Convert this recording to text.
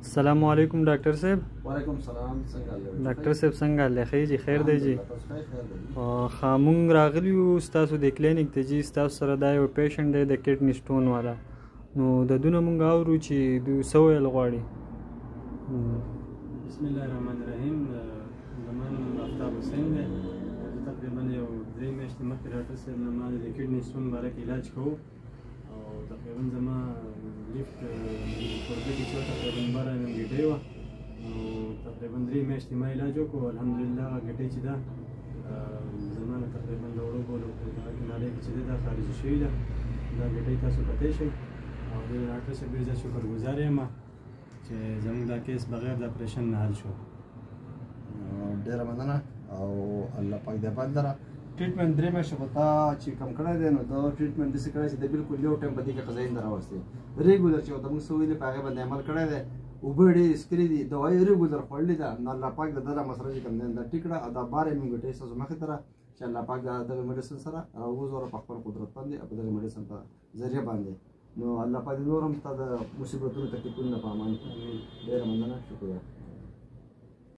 السلام علیکم ډاکټر صاحب. وعلیکم السلام. څنګه حال؟ ډاکټر صاحب څنګه حال دی؟ جی خیر دی جی. خامون راغلی یو ستاسو د کلینیک ته جی. ستاسو سره دا یو پیشنټ دی د کډنی سټون والا. نو د دونه مونږ اورو چې دوی څه ویل غواړي. بسم الله الرحمن الرحیم. زما نوم آفتاب حسین دی. تقریبا یو 3 میاشتې مخکې ډاکټر صاحب نه ما د کډنی سټون باره کې علاج کوو او تقریبا زما لیفت پرده کې چې تقریبا 12 mm ګټۍ وه. نو تقریبا 3 میاشتې ما علاج وکړو. الحمدلله هغه ګټۍ چې ده زما نه تقریبا د وړو بولو په ناړۍ کې چې ده دا خارجي شوې ده. دا ګټۍ تاسو کتی شئ او د ډاکټر صاحب ډېر زیات شکرګزار یم چې زموږ دا کیس بغیر د اپریشن نه حل شو. ډېره مننه او الله پاک دې باندې لره. ټریټمنټ 3 میاشتې خو تا چې کم کړی دی نو دا ټریټمنټ داسې کړی چې د بالکل یو ټایم په دې کې قضایي نه راوستې. ریګولر چې ورته موږ څه ویلي په هغې باندې عمل کړی دی. اوبه ډېرې څښلي دي، دوایي ریګولر خوړلې ده. نو الله پاک د ده دا مسله چې کوم دی دا ټیک کړه او دا 12 mm ګټۍ ستاسو مخې ته ده چې الله پاک دغه میډیسن سره راوګرځوله په خپل قدرت باندې او په دغه میډیسن په ذریعه باندې. نو الله پاک نور هم ستا د مصیبتونو تکلیفونو نه په امان کړي. ډېره مننه، شکریه.